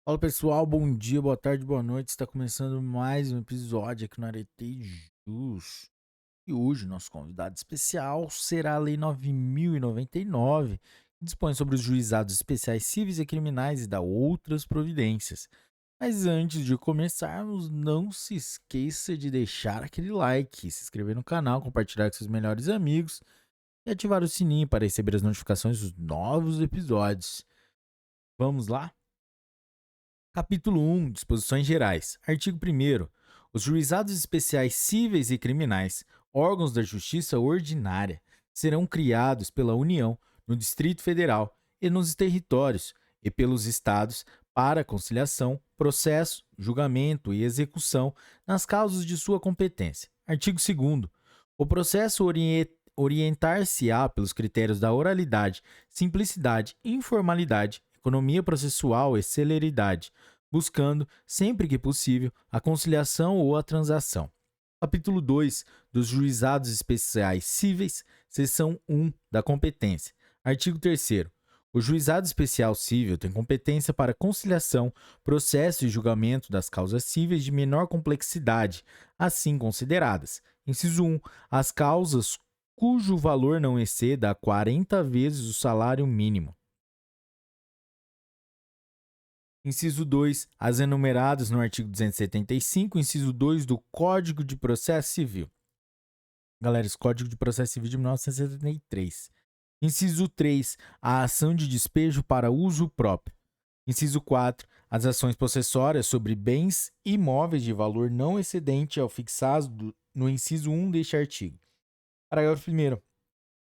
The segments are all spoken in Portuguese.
Fala pessoal, bom dia, boa tarde, boa noite. Está começando mais um episódio aqui no Arete Jus. E hoje nosso convidado especial será a Lei 9.099, que dispõe sobre os juizados especiais cíveis e criminais e dá outras providências. Mas antes de começarmos, não se esqueça de deixar aquele like, se inscrever no canal, compartilhar com seus melhores amigos e ativar o sininho para receber as notificações dos novos episódios. Vamos lá? Capítulo 1. Disposições gerais. Artigo 1º. Os juizados especiais cíveis e criminais, órgãos da justiça ordinária, serão criados pela União, no Distrito Federal e nos territórios, e pelos estados, para conciliação, processo, julgamento e execução nas causas de sua competência. Artigo 2º. O processo orientar-se-á pelos critérios da oralidade, simplicidade, informalidade, economia processual e celeridade, buscando, sempre que possível, a conciliação ou a transação. Capítulo 2 dos Juizados Especiais Cíveis, seção 1 da competência. Artigo 3º. O Juizado Especial Cível tem competência para conciliação, processo e julgamento das causas cíveis de menor complexidade, assim consideradas. Inciso 1. As causas cujo valor não exceda a 40 vezes o salário mínimo. Inciso 2. As enumeradas no artigo 275, inciso 2 do Código de Processo Civil. Galera, esse Código de Processo Civil de 1973. Inciso 3. A ação de despejo para uso próprio. Inciso 4. As ações possessórias sobre bens imóveis de valor não excedente ao fixado no inciso 1 deste artigo. Parágrafo 1º.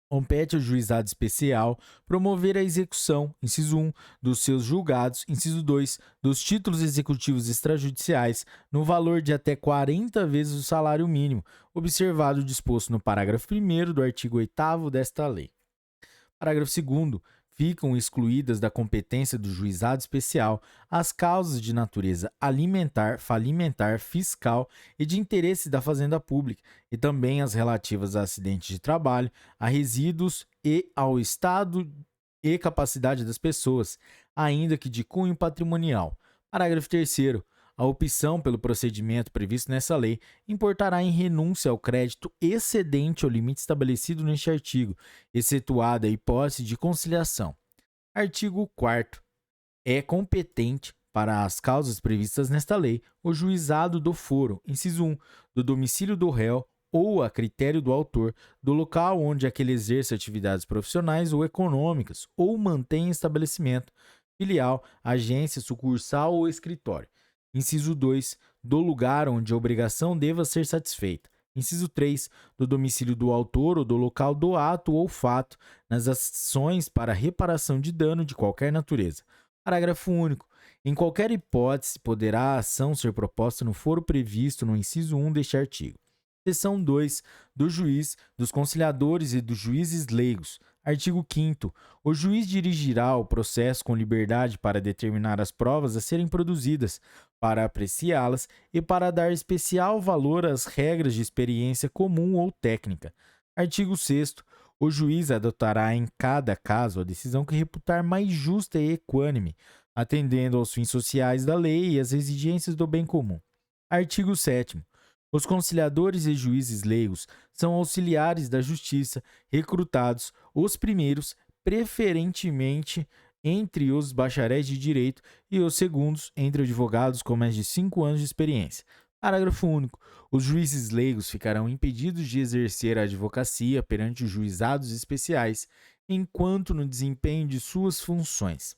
Compete ao juizado especial promover a execução, inciso 1, dos seus julgados, inciso 2, dos títulos executivos extrajudiciais, no valor de até 40 vezes o salário mínimo, observado o disposto no parágrafo 1º do artigo 8º desta lei. Parágrafo 2º. Ficam excluídas da competência do juizado especial as causas de natureza alimentar, falimentar, fiscal e de interesse da fazenda pública, e também as relativas a acidentes de trabalho, a resíduos e ao estado e capacidade das pessoas, ainda que de cunho patrimonial. Parágrafo 3º. A opção pelo procedimento previsto nessa lei importará em renúncia ao crédito excedente ao limite estabelecido neste artigo, excetuada a hipótese de conciliação. Artigo 4º. É competente para as causas previstas nesta lei o juizado do foro, inciso 1, do domicílio do réu ou a critério do autor, do local onde aquele exerce atividades profissionais ou econômicas ou mantém estabelecimento, filial, agência, sucursal ou escritório. Inciso 2, do lugar onde a obrigação deva ser satisfeita. Inciso 3, do domicílio do autor ou do local do ato ou fato, nas ações para reparação de dano de qualquer natureza. Parágrafo único. Em qualquer hipótese, poderá a ação ser proposta no foro previsto no inciso 1 deste artigo. Seção 2. Do juiz, dos conciliadores e dos juízes leigos. Artigo 5º. O juiz dirigirá o processo com liberdade para determinar as provas a serem produzidas, para apreciá-las e para dar especial valor às regras de experiência comum ou técnica. Artigo 6º. O juiz adotará em cada caso a decisão que reputar mais justa e equânime, atendendo aos fins sociais da lei e às exigências do bem comum. Artigo 7º. Os conciliadores e juízes leigos são auxiliares da justiça, recrutados, os primeiros, preferentemente entre os bacharéis de direito e os segundos, entre advogados com mais de 5 anos de experiência. Parágrafo único. Os juízes leigos ficarão impedidos de exercer a advocacia perante os juizados especiais, enquanto no desempenho de suas funções.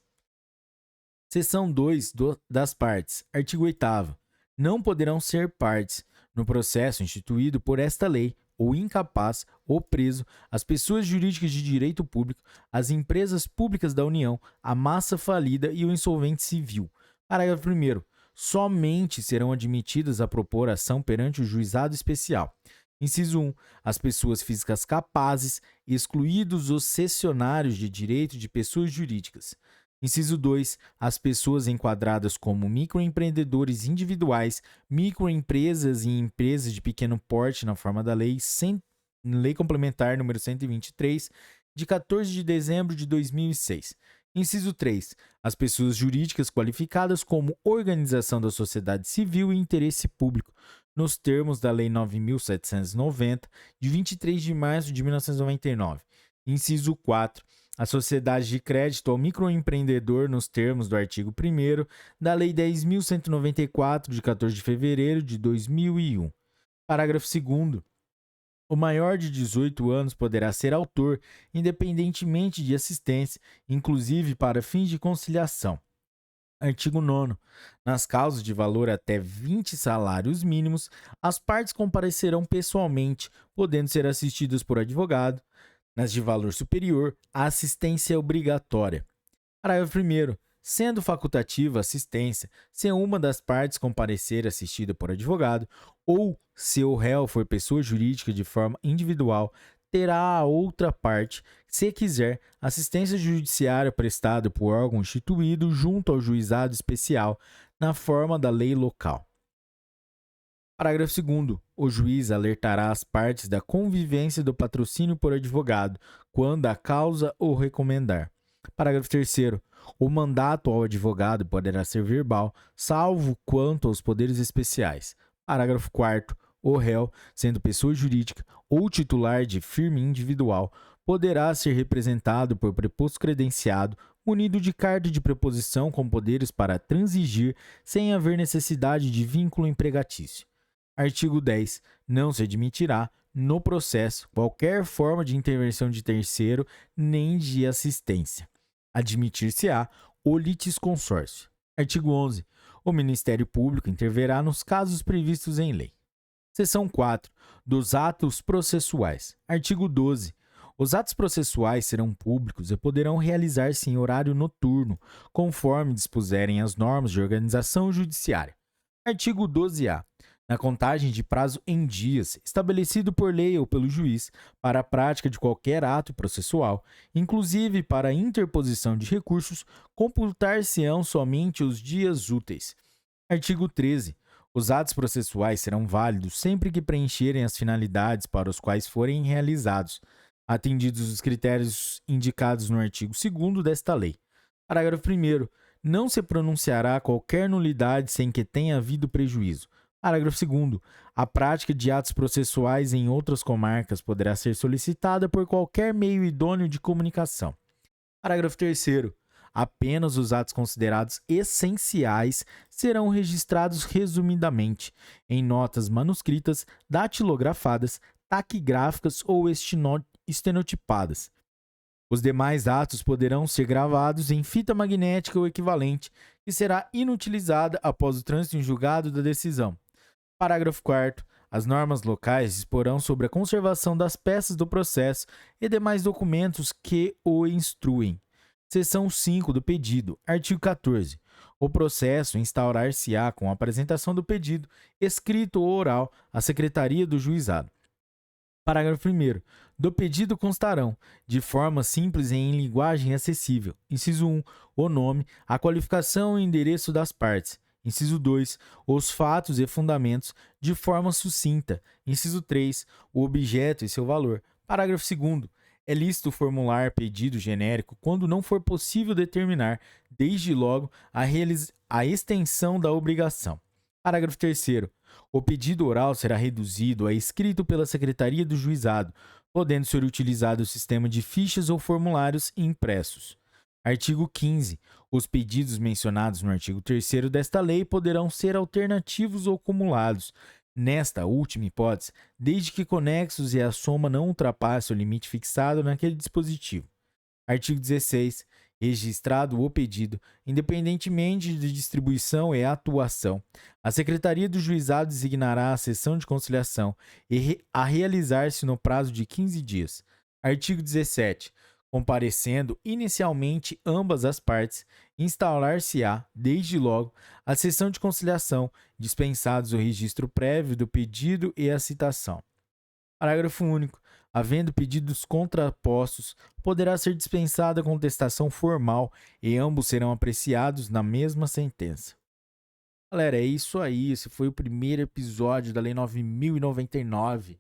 Seção 2 das partes. Artigo 8º. Não poderão ser partes, no processo instituído por esta lei, ou incapaz ou preso, as pessoas jurídicas de direito público, as empresas públicas da União, a massa falida e o insolvente civil. Parágrafo 1º. Somente serão admitidas a propor ação perante o juizado especial. Inciso 1. As pessoas físicas capazes, excluídos os cessionários de direito de pessoas jurídicas. Inciso 2. As pessoas enquadradas como microempreendedores individuais, microempresas e empresas de pequeno porte na forma da Lei Complementar número 123, de 14 de dezembro de 2006. Inciso 3. As pessoas jurídicas qualificadas como organização da sociedade civil e interesse público, nos termos da Lei 9.790, de 23 de março de 1999. Inciso 4. A sociedade de crédito ao microempreendedor, nos termos do artigo 1º da Lei 10.194, de 14 de fevereiro de 2001. Parágrafo 2º. O maior de 18 anos poderá ser autor, independentemente de assistência, inclusive para fins de conciliação. Artigo 9º. Nas causas de valor até 20 salários mínimos, as partes comparecerão pessoalmente, podendo ser assistidas por advogado. Nas de valor superior, a assistência é obrigatória. Parágrafo 1º. Sendo facultativa a assistência, se uma das partes comparecer assistida por advogado, ou se o réu for pessoa jurídica de forma individual, terá a outra parte, se quiser, assistência judiciária prestada por órgão instituído junto ao juizado especial, na forma da lei local. Parágrafo 2º. O juiz alertará as partes da convivência do patrocínio por advogado, quando a causa o recomendar. Parágrafo 3º. O mandato ao advogado poderá ser verbal, salvo quanto aos poderes especiais. Parágrafo 4º. O réu, sendo pessoa jurídica ou titular de firma individual, poderá ser representado por preposto credenciado, munido de carta de preposição com poderes para transigir sem haver necessidade de vínculo empregatício. Artigo 10. Não se admitirá, no processo, qualquer forma de intervenção de terceiro nem de assistência. Admitir-se-á o litisconsórcio. Artigo 11. O Ministério Público interverá nos casos previstos em lei. Seção 4. Dos atos processuais. Artigo 12. Os atos processuais serão públicos e poderão realizar-se em horário noturno, conforme dispuserem as normas de organização judiciária. Artigo 12-A. Na contagem de prazo em dias, estabelecido por lei ou pelo juiz, para a prática de qualquer ato processual, inclusive para a interposição de recursos, computar-se-ão somente os dias úteis. Artigo 13. Os atos processuais serão válidos sempre que preencherem as finalidades para os quais forem realizados, atendidos os critérios indicados no artigo 2º desta lei. Parágrafo 1º. Não se pronunciará qualquer nulidade sem que tenha havido prejuízo. Parágrafo 2º. A prática de atos processuais em outras comarcas poderá ser solicitada por qualquer meio idôneo de comunicação. Parágrafo 3º. Apenas os atos considerados essenciais serão registrados resumidamente em notas manuscritas, datilografadas, taquigráficas ou estenotipadas. Os demais atos poderão ser gravados em fita magnética ou equivalente, que será inutilizada após o trânsito em julgado da decisão. Parágrafo 4º. As normas locais disporão sobre a conservação das peças do processo e demais documentos que o instruem. Seção 5 do pedido. Artigo 14. O processo instaurar-se-á com a apresentação do pedido, escrito ou oral, à Secretaria do Juizado. Parágrafo 1º. Do pedido constarão, de forma simples e em linguagem acessível: inciso 1, o nome, a qualificação e endereço das partes; inciso 2, os fatos e fundamentos, de forma sucinta; inciso 3, o objeto e seu valor. Parágrafo 2º. É lícito formular pedido genérico quando não for possível determinar, desde logo, a extensão da obrigação. Parágrafo 3º. O pedido oral será reduzido a escrito pela Secretaria do Juizado, podendo ser utilizado o sistema de fichas ou formulários impressos. Artigo 15. Os pedidos mencionados no artigo 3º desta lei poderão ser alternativos ou cumulados, nesta última hipótese, desde que conexos e a soma não ultrapasse o limite fixado naquele dispositivo. Artigo 16. Registrado o pedido, independentemente de distribuição e atuação, a Secretaria do Juizado designará a sessão de conciliação a realizar-se no prazo de 15 dias. Artigo 17. Comparecendo inicialmente ambas as partes, instaurar-se-á, desde logo, a sessão de conciliação, dispensados o registro prévio do pedido e a citação. Parágrafo único. Havendo pedidos contrapostos, poderá ser dispensada a contestação formal e ambos serão apreciados na mesma sentença. Galera, é isso aí. Esse foi o primeiro episódio da Lei 9.099. Se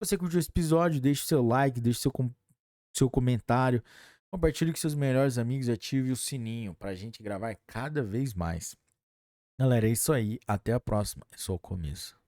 você curtiu esse episódio, deixe seu like, deixe seu comentário. Compartilhe com seus melhores amigos e ative o sininho pra gente gravar cada vez mais. Galera, é isso aí. Até a próxima. É só o começo.